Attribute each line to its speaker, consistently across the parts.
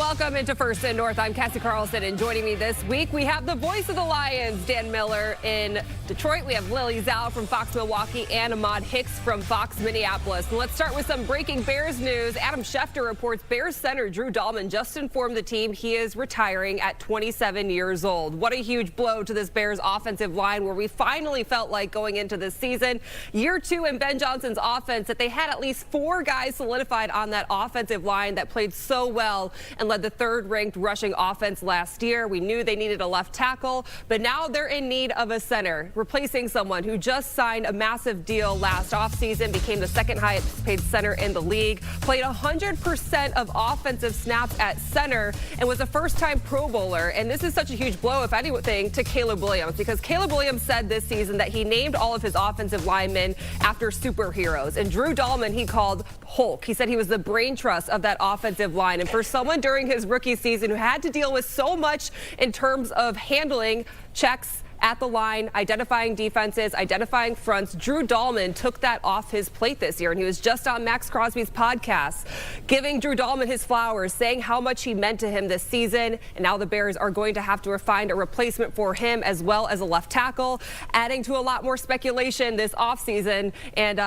Speaker 1: Welcome into First and North. I'm Cassie Carlson, and joining me this week, we have the voice of the Lions, Dan Miller in Detroit. We have Lily Zhao from Fox Milwaukee and Ahmad Hicks from Fox Minneapolis. And let's start with some breaking Bears news. Adam Schefter reports Bears center Drew Dalman just informed the team he is retiring at 27 years old. What a huge blow to this Bears offensive line, where we finally felt like going into this season, year two in Ben Johnson's offense, that they had at least four guys solidified on that offensive line that played so well and led the third-ranked rushing offense last year. We knew they needed a left tackle, but now they're in need of a center, replacing someone who just signed a massive deal last offseason, became the second highest paid center in the league, played 100% of offensive snaps at center, and was a first-time Pro Bowler. And this is such a huge blow, if anything, to Caleb Williams, because Caleb Williams said this season that he named all of his offensive linemen after superheroes. And Drew Dalman he called Hulk. He said he was the brain trust of that offensive line. And for someone during his rookie season who had to deal with so much in terms of handling checks at the line, identifying defenses, identifying fronts, Drew Dalman took that off his plate this year. And he was just on Max Crosby's podcast, giving Drew Dalman his flowers, saying how much he meant to him this season. And now the Bears are going to have to find a replacement for him, as well as a left tackle, adding to a lot more speculation this offseason. And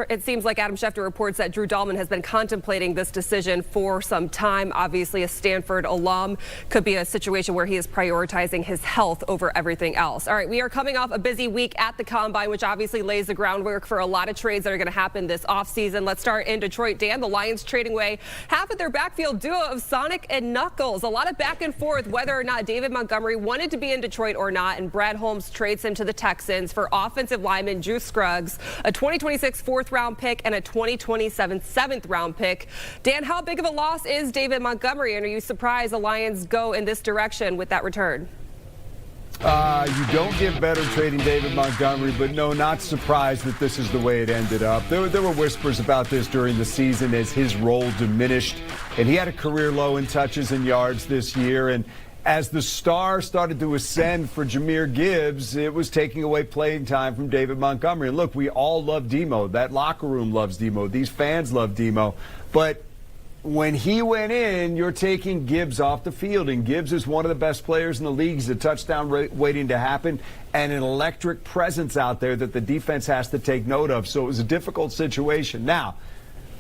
Speaker 1: it seems like Adam Schefter reports that Drew Dalman has been contemplating this decision for some time. Obviously, a Stanford alum, could be a situation where he is prioritizing his health over everything else. All right, we are coming off a busy week at the Combine, which obviously lays the groundwork for a lot of trades that are going to happen this offseason. Let's start in Detroit. Dan, the Lions trading away half of their backfield duo of Sonic and Knuckles. A lot of back and forth whether or not David Montgomery wanted to be in Detroit or not, and Brad Holmes trades him to the Texans for offensive lineman Juice Scruggs, a 2026 fourth-round pick, and a 2027 seventh-round pick. Dan, how big of a loss is David Montgomery, and are you surprised the Lions go in this direction with that return?
Speaker 2: You don't get better trading David Montgomery, but no, not surprised that this is the way it ended up. There were whispers about this during the season as his role diminished, and he had a career low in touches and yards this year. And as the star started to ascend for Jahmyr Gibbs, it was taking away playing time from David Montgomery. And look, we all love Demo. That locker room loves Demo. These fans love Demo. But when he went in, you're taking Gibbs off the field, and Gibbs is one of the best players in the league. He's a touchdown waiting to happen and an electric presence out there that the defense has to take note of. So it was a difficult situation. Now,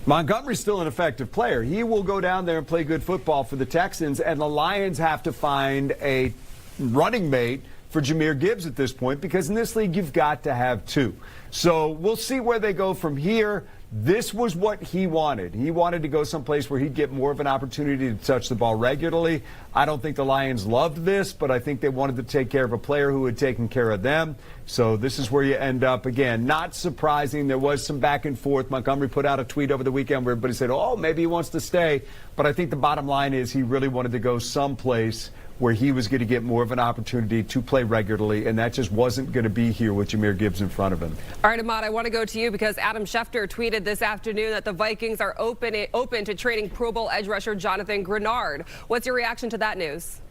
Speaker 2: Montgomery's still an effective player. He will go down there and play good football for the Texans, and the Lions have to find a running mate for Jahmyr Gibbs at this point, because in this league you've got to have two. So we'll see where they go from here. This was what he wanted. He wanted to go someplace where he'd get more of an opportunity to touch the ball regularly. I don't think the Lions loved this, but I think they wanted to take care of a player who had taken care of them. So this is where you end up. Again, not surprising. There was some back and forth. Montgomery put out a tweet over the weekend where everybody said, oh, maybe he wants to stay. But I think the bottom line is he really wanted to go someplace where he was going to get more of an opportunity to play regularly, and that just wasn't going to be here with Jahmyr Gibbs in front of him.
Speaker 1: All right, Ahmad, I want to go to you because Adam Schefter tweeted this afternoon that the Vikings are open to trading Pro Bowl edge rusher Jonathan Grenard. What's your reaction to that news?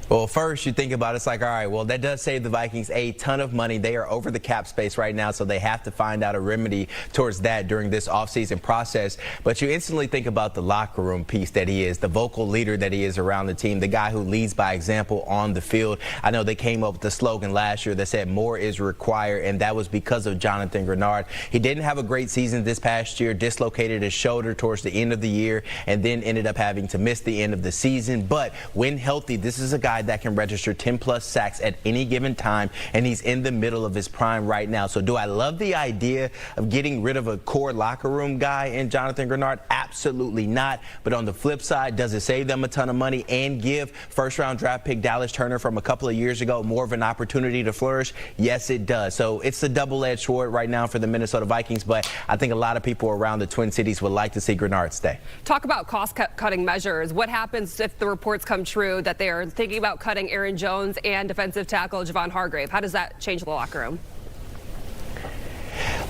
Speaker 3: Well, first you think about it, it's like, all right, well, that does save the Vikings a ton of money. They are over the cap space right now, so they have to find out a remedy towards that during this offseason process. But you instantly think about the locker room piece that he is, the vocal leader that he is around the team, the guy who leads by example on the field. I know they came up with the slogan last year that said more is required, and that was because of Jonathan Grenard. He didn't have a great season this past year, dislocated his shoulder towards the end of the year, and then ended up having to miss the end of the season. But when healthy, this is a guy that can register 10+ sacks at any given time, and he's in the middle of his prime right now. So do I love the idea of getting rid of a core locker room guy in Jonathan Grenard? Absolutely not. But on the flip side, does it save them a ton of money and give first-round draft pick Dallas Turner from a couple of years ago more of an opportunity to flourish? Yes, it does. So it's a double-edged sword right now for the Minnesota Vikings, but I think a lot of people around the Twin Cities would like to see Grenard stay.
Speaker 1: Talk about cost-cutting measures. What happens if the reports come true that they are thinking about cutting Aaron Jones and defensive tackle Javon Hargrave? How does that change the locker room?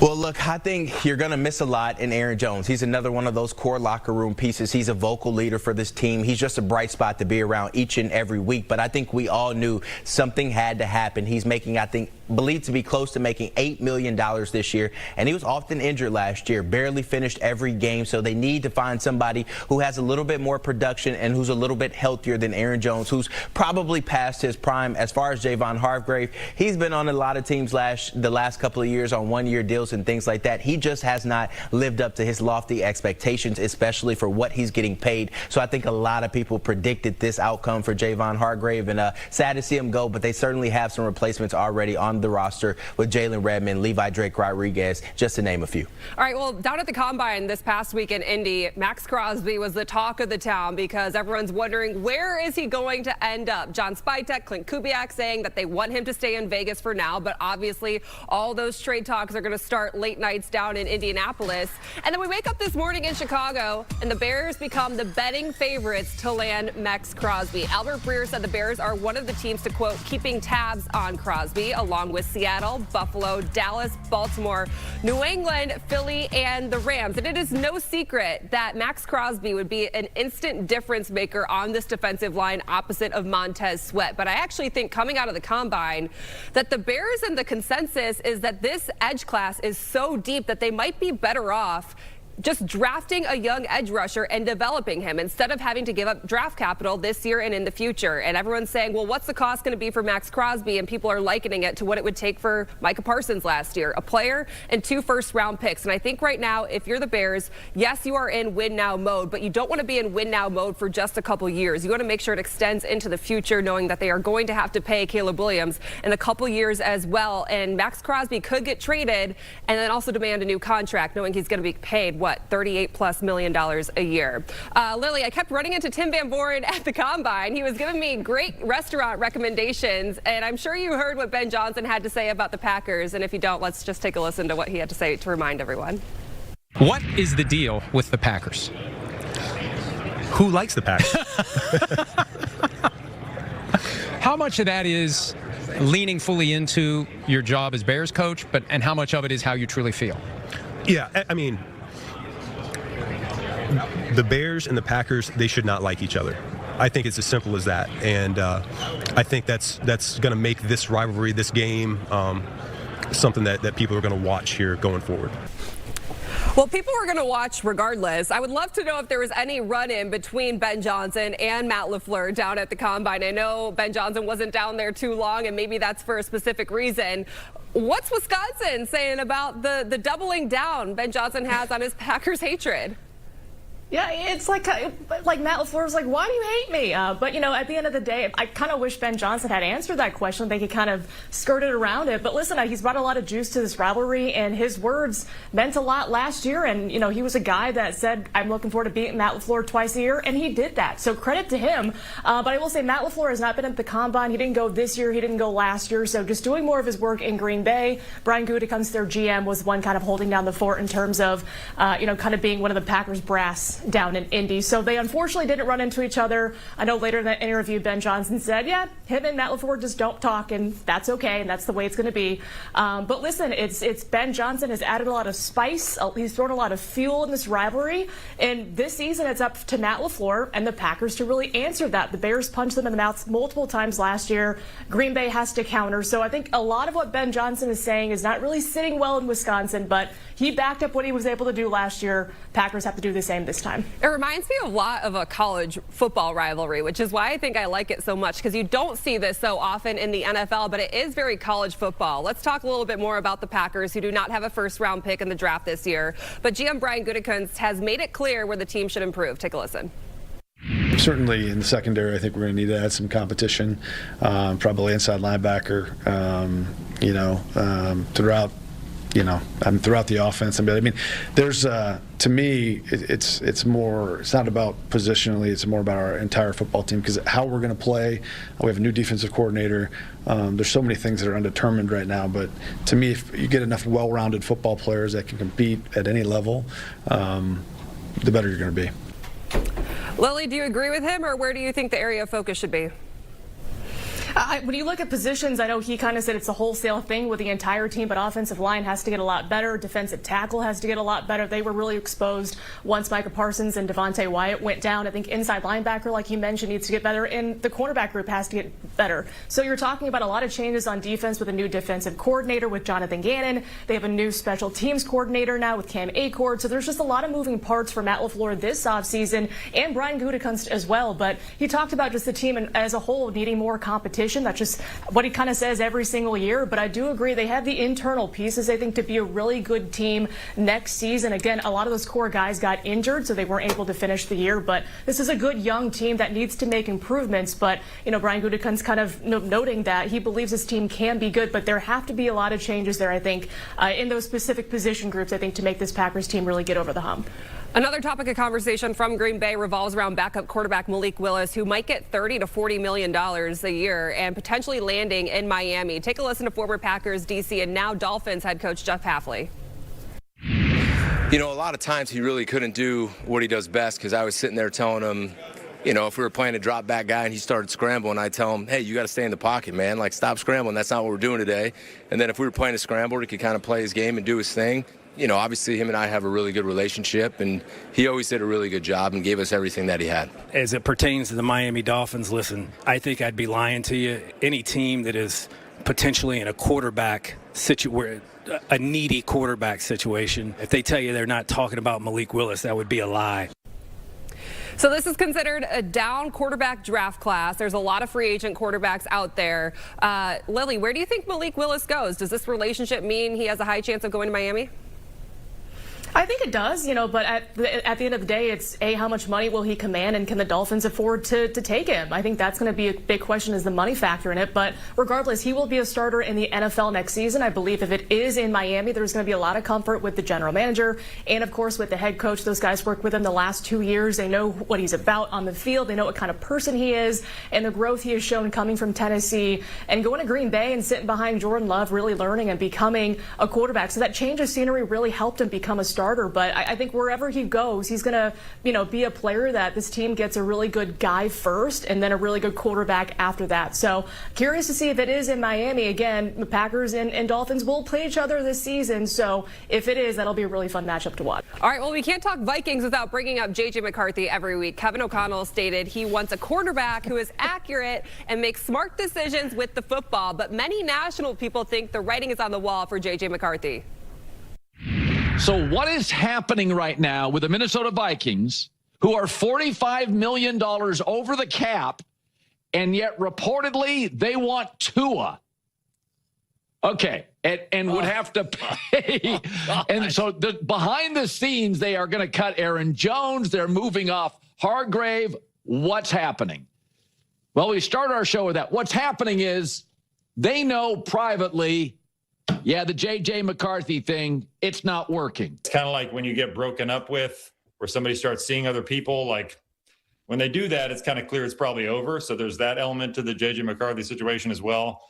Speaker 3: Well, look, I think you're going to miss a lot in Aaron Jones. He's another one of those core locker room pieces. He's a vocal leader for this team. He's just a bright spot to be around each and every week. But I think we all knew something had to happen. He's making, I think, believed to be close to making $8 million this year. And he was often injured last year, barely finished every game. So they need to find somebody who has a little bit more production and who's a little bit healthier than Aaron Jones, who's probably past his prime. As far as Javon Hargrave, he's been on a lot of teams the last couple of years on one-year deals and things like that. He just has not lived up to his lofty expectations, especially for what he's getting paid. So I think a lot of people predicted this outcome for Javon Hargrave, and sad to see him go, but they certainly have some replacements already on the roster with Jalen Redmond, Levi Drake Rodriguez, just to name a few.
Speaker 1: All right, well, down at the Combine this past week in Indy, Max Crosby was the talk of the town because everyone's wondering, where is he going to end up? John Spytek, Clint Kubiak saying that they want him to stay in Vegas for now, but obviously all those trade talks are going to start late nights down in Indianapolis. And then we wake up this morning in Chicago, and the Bears become the betting favorites to land Max Crosby. Albert Breer said the Bears are one of the teams to, quote, keeping tabs on Crosby, along with Seattle, Buffalo, Dallas, Baltimore, New England, Philly, and the Rams. And it is no secret that Max Crosby would be an instant difference maker on this defensive line opposite of Montez Sweat. But I actually think coming out of the Combine that the Bears and the consensus is that this edge class is so deep that they might be better off just drafting a young edge rusher and developing him instead of having to give up draft capital this year and in the future. And everyone's saying, well, what's the cost going to be for Max Crosby? And people are likening it to what it would take for Micah Parsons last year, a player and 2 first-round picks. And I think right now, if you're the Bears, yes, you are in win-now mode, but you don't want to be in win-now mode for just a couple years. You want to make sure it extends into the future, knowing that they are going to have to pay Caleb Williams in a couple years as well. And Max Crosby could get traded and then also demand a new contract, knowing he's going to be paid $38+ million a year. Lily, I kept running into Tim Van Voren at the Combine. He was giving me great restaurant recommendations, and I'm sure you heard what Ben Johnson had to say about the Packers. And if you don't, let's just take a listen to what he had to say to remind everyone.
Speaker 4: What is the deal with the Packers?
Speaker 5: Who likes the Packers?
Speaker 4: How much of that is leaning fully into your job as Bears coach, and how much of it is how you truly feel?
Speaker 5: Yeah, I mean, the Bears and the Packers, they should not like each other. I think it's as simple as that. And I think that's going to make this rivalry, this game, something that people are going to watch here going forward.
Speaker 1: Well, people were going to watch regardless. I would love to know if there was any run-in between Ben Johnson and Matt LaFleur down at the Combine. I know Ben Johnson wasn't down there too long, and maybe that's for a specific reason. What's Wisconsin saying about the doubling down Ben Johnson has on his Packers hatred?
Speaker 6: Yeah, it's like Matt LaFleur was like, why do you hate me? But, you know, at the end of the day, I kind of wish Ben Johnson had answered that question. They could kind of skirted around it. But listen, he's brought a lot of juice to this rivalry, and his words meant a lot last year. And, you know, he was a guy that said, I'm looking forward to beating Matt LaFleur twice a year, and he did that. So credit to him. But I will say Matt LaFleur has not been at the Combine. He didn't go this year. He didn't go last year. So just doing more of his work in Green Bay. Brian Gutekunst, their GM, was one kind of holding down the fort in terms of, you know, kind of being one of the Packers brass down in Indy. So they unfortunately didn't run into each other. I know later in that interview, Ben Johnson said, yeah, him and Matt LaFleur just don't talk, and that's okay, and that's the way it's going to be. But listen, it's Ben Johnson has added a lot of spice. He's thrown a lot of fuel in this rivalry. And this season, it's up to Matt LaFleur and the Packers to really answer that. The Bears punched them in the mouth multiple times last year. Green Bay has to counter. So I think a lot of what Ben Johnson is saying is not really sitting well in Wisconsin, but he backed up what he was able to do last year. Packers have to do the same this time.
Speaker 1: It reminds me a lot of a college football rivalry, which is why I think I like it so much, because you don't see this so often in the NFL, but it is very college football. Let's talk a little bit more about the Packers, who do not have a first-round pick in the draft this year. But GM Brian Gutekunst has made it clear where the team should improve. Take a listen.
Speaker 7: Certainly in the secondary, I think we're going to need to add some competition, probably inside linebacker, throughout the offense. I mean, there's to me, it's not about positionally. It's more about our entire football team, because how we're going to play. We have a new defensive coordinator. There's so many things that are undetermined right now. But to me, if you get enough well-rounded football players that can compete at any level, the better you're going to be.
Speaker 1: Lily, do you agree with him, or where do you think the area of focus should be?
Speaker 6: When you look at positions, I know he kind of said it's a wholesale thing with the entire team, but offensive line has to get a lot better. Defensive tackle has to get a lot better. They were really exposed once Micah Parsons and Devontae Wyatt went down. I think inside linebacker, like you mentioned, needs to get better, and the cornerback group has to get better. So you're talking about a lot of changes on defense with a new defensive coordinator with Jonathan Gannon. They have a new special teams coordinator now with Cam Acord. So there's just a lot of moving parts for Matt LaFleur this offseason, and Brian Gutekunst as well. But he talked about just the team as a whole needing more competition. That's just what he kind of says every single year. But I do agree they have the internal pieces, I think, to be a really good team next season. Again, a lot of those core guys got injured, so they weren't able to finish the year. But this is a good young team that needs to make improvements. But, Brian Gutekunst kind of noting that he believes this team can be good, but there have to be a lot of changes there, I think, in those specific position groups, I think, to make this Packers team really get over the hump.
Speaker 1: Another topic of conversation from Green Bay revolves around backup quarterback Malik Willis, who might get $30 to $40 million a year and potentially landing in Miami. Take a listen to former Packers, DC, and now Dolphins head coach Jeff Hafley.
Speaker 8: A lot of times he really couldn't do what he does best because I was sitting there telling him, if we were playing a drop back guy and he started scrambling, I'd tell him, hey, you got to stay in the pocket, man. Like, stop scrambling. That's not what we're doing today. And then if we were playing a scramble, he could kind of play his game and do his thing. Obviously him and I have a really good relationship, and he always did a really good job and gave us everything that he had.
Speaker 9: As it pertains to the Miami Dolphins, listen, I think I'd be lying to you. Any team that is potentially in a a needy quarterback situation, if they tell you they're not talking about Malik Willis, that would be a lie.
Speaker 1: So this is considered a down quarterback draft class. There's a lot of free agent quarterbacks out there. Lily, where do you think Malik Willis goes? Does this relationship mean he has a high chance of going to Miami?
Speaker 6: I think it does, but at the end of the day, it's how much money will he command, and can the Dolphins afford to take him? I think that's going to be a big question, is the money factor in it. But regardless, he will be a starter in the NFL next season. I believe if it is in Miami, there's going to be a lot of comfort with the general manager and, of course, with the head coach. Those guys worked with him the last 2 years. They know what he's about on the field. They know what kind of person he is and the growth he has shown coming from Tennessee and going to Green Bay and sitting behind Jordan Love, really learning and becoming a quarterback. So that change of scenery really helped him become a starter. But I think wherever he goes, he's going to, be a player that this team gets a really good guy first and then a really good quarterback after that. So curious to see if it is in Miami. Again, the Packers and Dolphins will play each other this season. So if it is, that'll be a really fun matchup to watch.
Speaker 1: All right, well, we can't talk Vikings without bringing up J.J. McCarthy every week. Kevin O'Connell stated he wants a quarterback who is accurate and makes smart decisions with the football. But many national people think the writing is on the wall for J.J. McCarthy.
Speaker 10: So what is happening right now with the Minnesota Vikings, who are $45 million over the cap, and yet reportedly they want Tua? Okay, and would have to pay. And so behind the scenes, they are going to cut Aaron Jones. They're moving off Hargrave. What's happening? Well, we start our show with that. What's happening is they know privately, yeah, the J.J. McCarthy thing, it's not working.
Speaker 11: It's kind of like when you get broken up with, where somebody starts seeing other people. Like when they do that, it's kind of clear it's probably over. So there's that element to the J.J. McCarthy situation as well.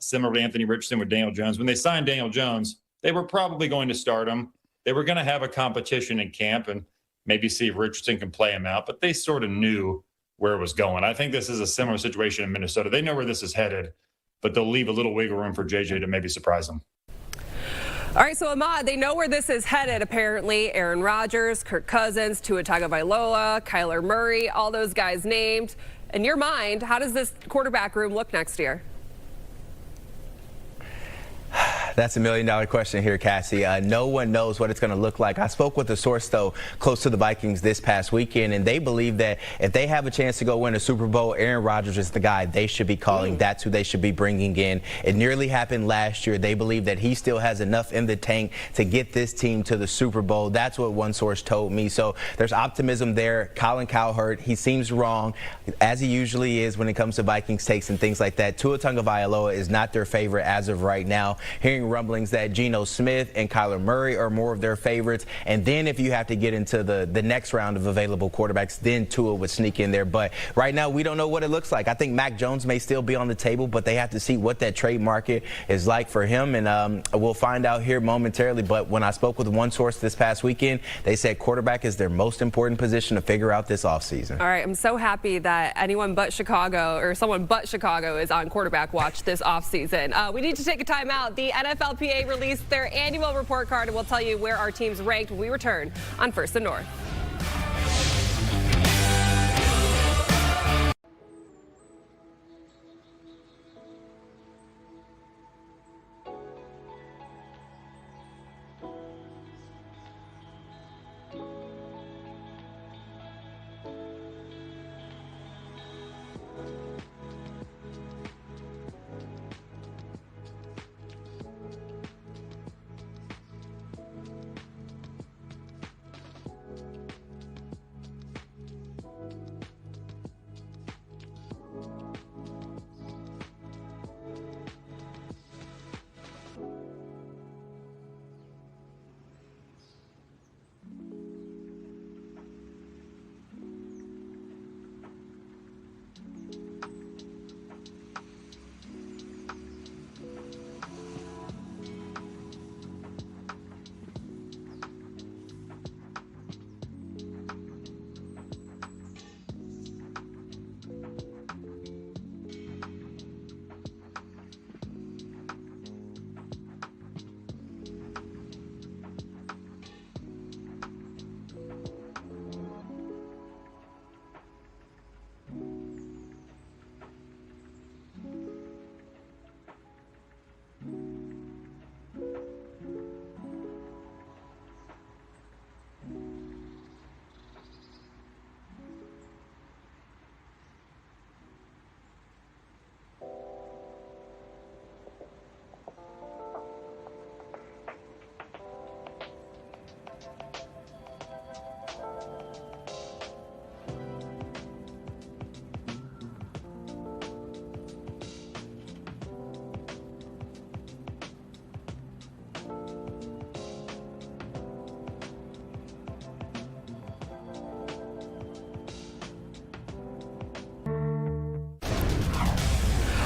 Speaker 11: Similar to Anthony Richardson with Daniel Jones. When they signed Daniel Jones, they were probably going to start him. They were going to have a competition in camp and maybe see if Richardson can play him out. But they sort of knew where it was going. I think this is a similar situation in Minnesota. They know where this is headed, but they'll leave a little wiggle room for JJ to maybe surprise them.
Speaker 1: All right, so Ahmad, they know where this is headed, apparently. Aaron Rodgers, Kirk Cousins, Tua Tagovailoa, Kyler Murray, all those guys named. In your mind, how does this quarterback room look next year?
Speaker 3: That's $1 million question here, Cassie. No one knows what it's going to look like. I spoke with a source, though, close to the Vikings this past weekend, and they believe that if they have a chance to go win a Super Bowl, Aaron Rodgers is the guy they should be calling. That's who they should be bringing in. It nearly happened last year. They believe that he still has enough in the tank to get this team to the Super Bowl. That's what one source told me. So there's optimism there. Colin Cowherd, he seems wrong, as he usually is when it comes to Vikings takes and things like that. Tua Tagovailoa is not their favorite as of right now. Hearing hearing rumblings that Geno Smith and Kyler Murray are more of their favorites. And then if you have to get into the next round of available quarterbacks, then Tua would sneak in there. But right now, we don't know what it looks like. I think Mac Jones may still be on the table, but they have to see what that trade market is like for him. And we'll find out here momentarily. But when I spoke with one source this past weekend, they said quarterback is their most important position to figure out this offseason.
Speaker 1: All right, I'm so happy that anyone but Chicago or someone but Chicago is on quarterback watch this offseason. We need to take a time out. The NFLPA released their annual report card, and we'll tell you where our teams ranked when we return on First and North.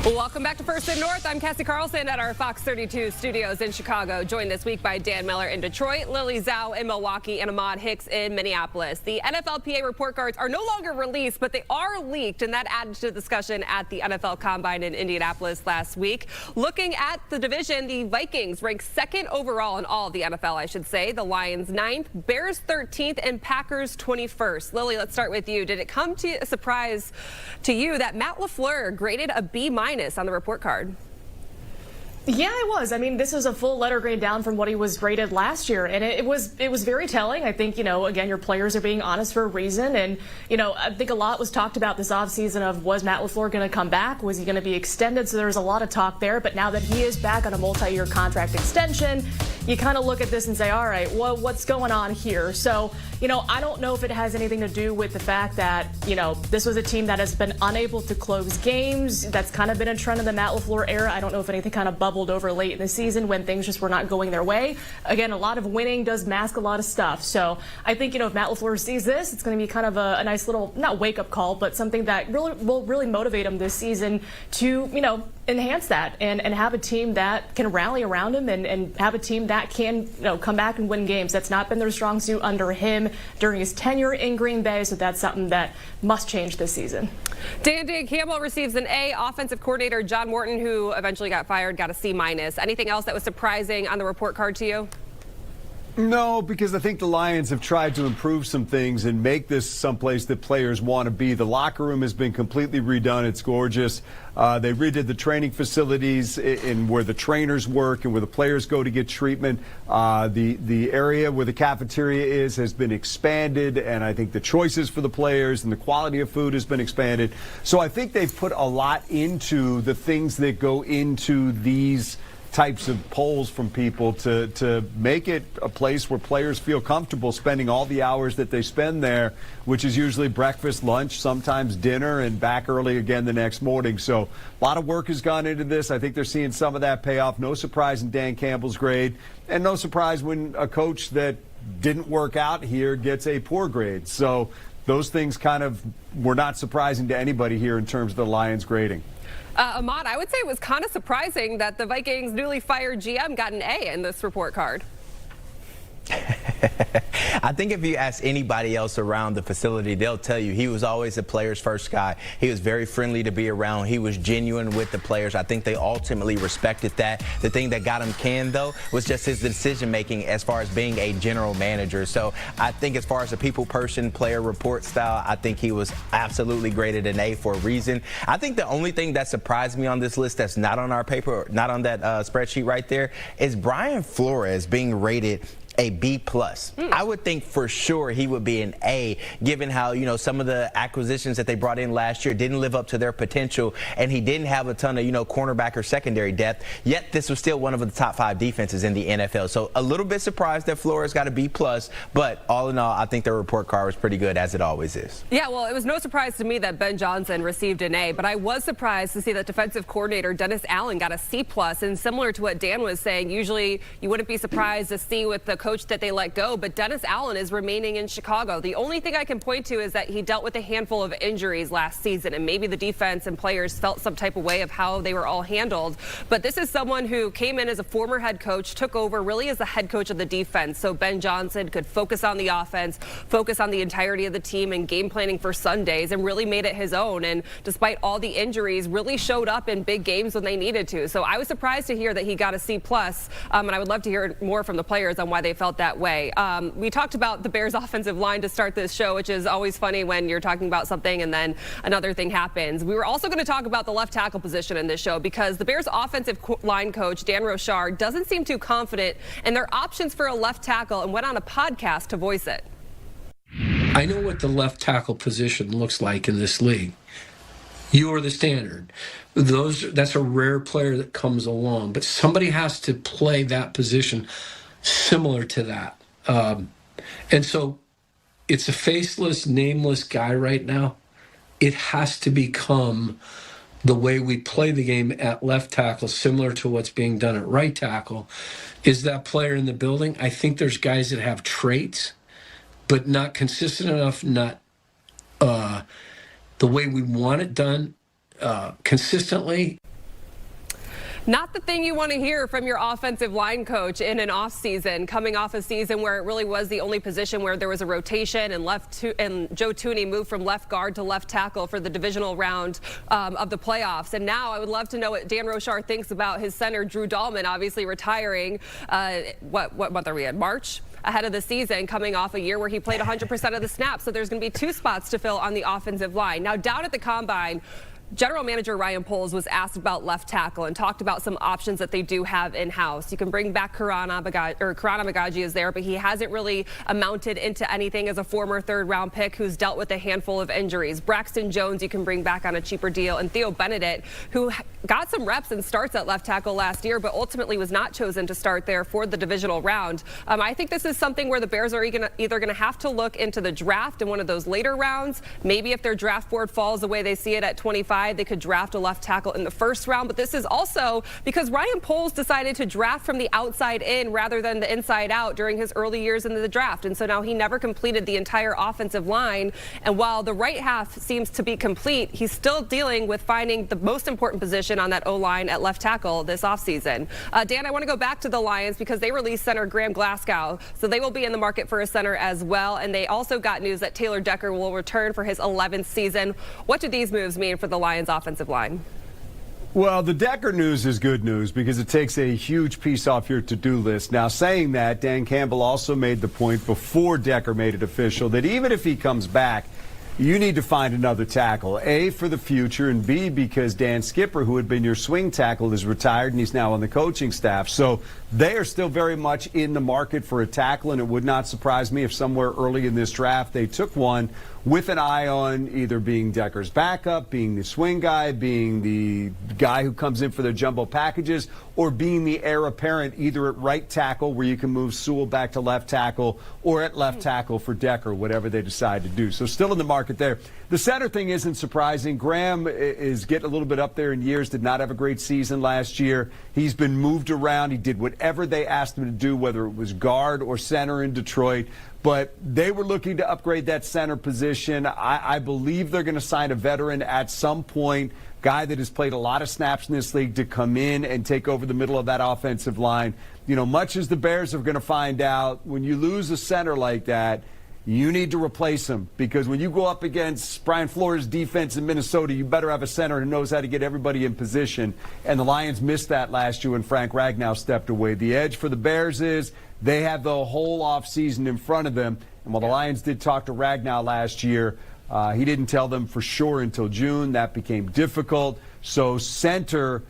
Speaker 1: Welcome back to First and North. I'm Cassie Carlson at our Fox 32 studios in Chicago, joined this week by Dan Miller in Detroit, Lily Zhao in Milwaukee, and Ahmad Hicks in Minneapolis. The NFLPA report cards are no longer released, but they are leaked, and that added to the discussion at the NFL Combine in Indianapolis last week. Looking at the division, the Vikings ranked second overall in all of the NFL, I should say. The Lions 9th, Bears 13th, and Packers 21st. Lily, let's start with you. Did it come to a surprise to you that Matt LaFleur graded a B- on the report card?
Speaker 6: Yeah, it was. I mean, this is a full letter grade down from what he was graded last year, and it was very telling. I think, again, your players are being honest for a reason, and, I think a lot was talked about this offseason of, was Matt LaFleur going to come back? Was he going to be extended? So there was a lot of talk there, but now that he is back on a multi-year contract extension, you kind of look at this and say, all right, well, what's going on here? So, I don't know if it has anything to do with the fact that, this was a team that has been unable to close games. That's kind of been a trend of the Matt LaFleur era. I don't know if anything kind of bubbled over late in the season when things just were not going their way. Again, a lot of winning does mask a lot of stuff. So I think, if Matt LaFleur sees this, it's going to be kind of a nice little, not wake-up call, but something that will really motivate him this season to, enhance that and have a team that can rally around him and have a team that can, come back and win games. That's not been their strong suit under him during his tenure in Green Bay, so that's something that must change this season.
Speaker 1: Dan Campbell receives an A. Offensive coordinator John Morton, who eventually got fired, got a C-. Anything else that was surprising on the report card to you?
Speaker 2: No, because I think the Lions have tried to improve some things and make this someplace that players want to be. The locker room has been completely redone. It's gorgeous. They redid the training facilities in where the trainers work and where the players go to get treatment. The area where the cafeteria is has been expanded, and I think the choices for the players and the quality of food has been expanded. So I think they've put a lot into the things that go into these types of polls from people to make it a place where players feel comfortable spending all the hours that they spend there, which is usually breakfast, lunch, sometimes dinner, and back early again the next morning. So a lot of work has gone into this. I think they're seeing some of that pay off. No surprise in Dan Campbell's grade, and no surprise when a coach that didn't work out here gets a poor grade. So those things kind of were not surprising to anybody here in terms of the Lions grading.
Speaker 1: Ahmad, I would say it was kind of surprising that the Vikings' newly fired GM got an A in this report card.
Speaker 3: I think if you ask anybody else around the facility, they'll tell you he was always the players' first guy. He was very friendly to be around. He was genuine with the players. I think they ultimately respected that. The thing that got him canned, though, was just his decision-making as far as being a general manager. So I think as far as a people person, player report style, I think he was absolutely graded an A for a reason. I think the only thing that surprised me on this list that's not on our paper, not on that spreadsheet right there, is Brian Flores being rated a B+. I would think for sure he would be an A, given how, you know, some of the acquisitions that they brought in last year didn't live up to their potential, and he didn't have a ton of, you know, cornerback or secondary depth, yet this was still one of the top 5 defenses in the NFL. So a little bit surprised that Flores got a B+, but all in all, I think the report card was pretty good, as it always is.
Speaker 1: Yeah, well, it was no surprise to me that Ben Johnson received an A, but I was surprised to see that defensive coordinator Dennis Allen got a C+, and similar to what Dan was saying, usually you wouldn't be surprised to see with the coach that they let go, but Dennis Allen is remaining in Chicago. The only thing I can point to is that he dealt with a handful of injuries last season, and maybe the defense and players felt some type of way of how they were all handled. But this is someone who came in as a former head coach, took over really as the head coach of the defense, so Ben Johnson could focus on the offense, focus on the entirety of the team and game planning for Sundays, and really made it his own. And despite all the injuries, really showed up in big games when they needed to. So I was surprised to hear that he got a C+, and I would love to hear more from the players on why they felt that way. We talked about the Bears offensive line to start this show, which is always funny when you're talking about something and then another thing happens. We were also going to talk about the left tackle position in this show because the Bears offensive line coach, Dan Rochard, doesn't seem too confident in their options for a left tackle and went on a podcast to voice it.
Speaker 12: I know what the left tackle position looks like in this league. You are the standard. That's a rare player that comes along, but somebody has to play that position similar to that. And so it's a faceless, nameless guy right now. It has to become the way we play the game at left tackle, similar to what's being done at right tackle. Is that player in the building? I think there's guys that have traits, but not consistent enough, not the way we want it done consistently.
Speaker 1: Not the thing you want to hear from your offensive line coach in an off season, coming off a season where it really was the only position where there was a rotation, and Joe Thuney moved from left guard to left tackle for the divisional round of the playoffs. And now I would love to know what Dan Rochard thinks about his center, Drew Dahlman, obviously retiring. What month are we in? March? Ahead of the season, coming off a year where he played 100% of the snaps. So there's going to be 2 spots to fill on the offensive line. Now, down at the Combine, General Manager Ryan Poles was asked about left tackle and talked about some options that they do have in-house. You can bring back Karana Bagaji is there, but he hasn't really amounted into anything as a former 3rd-round pick who's dealt with a handful of injuries. Braxton Jones you can bring back on a cheaper deal, and Theo Benedict, who got some reps and starts at left tackle last year, but ultimately was not chosen to start there for the divisional round. I think this is something where the Bears are either going to have to look into the draft in one of those later rounds. Maybe if their draft board falls the way they see it at 25, they could draft a left tackle in the 1st round. But this is also because Ryan Poles decided to draft from the outside in rather than the inside out during his early years in the draft. And so now he never completed the entire offensive line. And while the right half seems to be complete, he's still dealing with finding the most important position on that O-line at left tackle this offseason. Dan, I want to go back to the Lions because they released center Graham Glasgow. So they will be in the market for a center as well. And they also got news that Taylor Decker will return for his 11th season. What do these moves mean for the Lions offensive line?
Speaker 2: Well, the Decker news is good news because it takes a huge piece off your to-do list. Now, saying that, Dan Campbell also made the point before Decker made it official that even if he comes back, you need to find another tackle. A, for the future, and B, because Dan Skipper, who had been your swing tackle, is retired and he's now on the coaching staff. So they are still very much in the market for a tackle, and it would not surprise me if somewhere early in this draft they took one with an eye on either being Decker's backup, being the swing guy, being the guy who comes in for their jumbo packages, or being the heir apparent either at right tackle where you can move Sewell back to left tackle, or at left tackle for Decker, whatever they decide to do. So still in the market there. The center thing isn't surprising. Graham is getting a little bit up there in years, did not have a great season last year. He's been moved around. He did whatever they asked him to do, whether it was guard or center in Detroit. But they were looking to upgrade that center position. I believe they're going to sign a veteran at some point, guy that has played a lot of snaps in this league, to come in and take over the middle of that offensive line. You know, much as the Bears are going to find out, when you lose a center like that, you need to replace him, because when you go up against Brian Flores' defense in Minnesota, you better have a center who knows how to get everybody in position. And the Lions missed that last year when Frank Ragnow stepped away. The edge for the Bears is they have the whole offseason in front of them. And while the Lions did talk to Ragnow last year, he didn't tell them for sure until June. That became difficult. So center,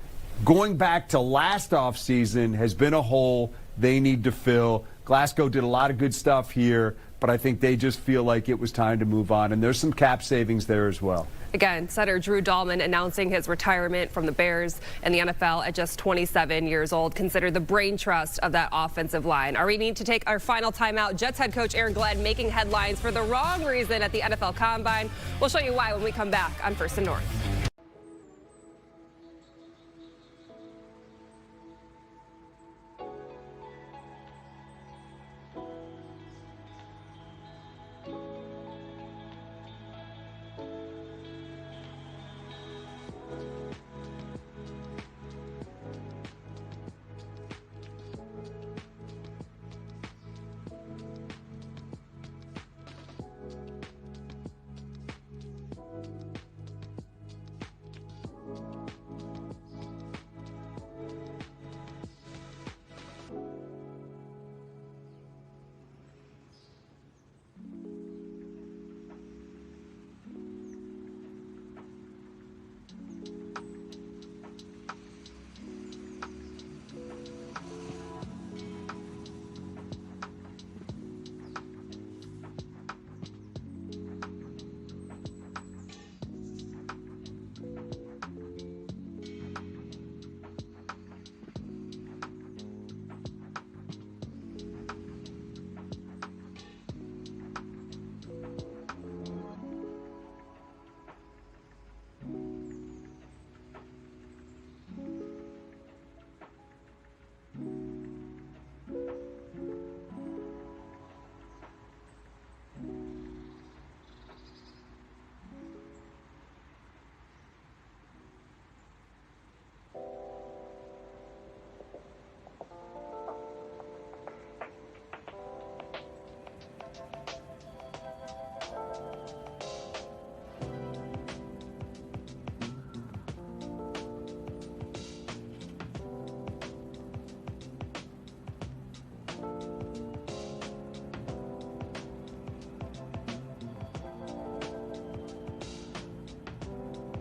Speaker 2: going back to last offseason, has been a hole they need to fill. Glasgow did a lot of good stuff here, but I think they just feel like it was time to move on. And there's some cap savings there as well.
Speaker 1: Again, center Drew Dahlman announcing his retirement from the Bears and the NFL at just 27 years old, considered the brain trust of that offensive line. All right, we need to take our final timeout. Jets head coach Aaron Glenn making headlines for the wrong reason at the NFL Combine. We'll show you why when we come back on First and North.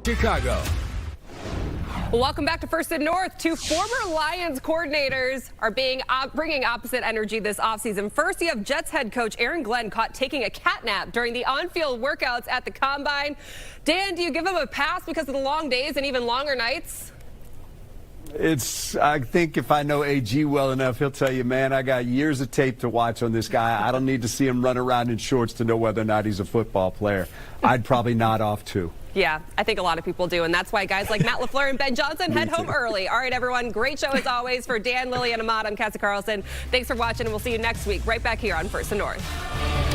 Speaker 13: Chicago.
Speaker 1: Well, welcome back to First and North. Two former Lions coordinators are bringing opposite energy this offseason. First, you have Jets head coach Aaron Glenn caught taking a cat nap during the on-field workouts at the Combine. Dan, do you give him a pass because of the long days and even longer nights?
Speaker 2: I think if I know AG well enough, he'll tell you, man, I got years of tape to watch on this guy. I don't need to see him run around in shorts to know whether or not he's a football player. I'd probably nod off too.
Speaker 1: Yeah, I think a lot of people do, and that's why guys like Matt LaFleur and Ben Johnson head home early. All right, everyone, great show as always. For Dan, Lily, and Ahmad, I'm Cassie Carlson. Thanks for watching, and we'll see you next week right back here on First and North.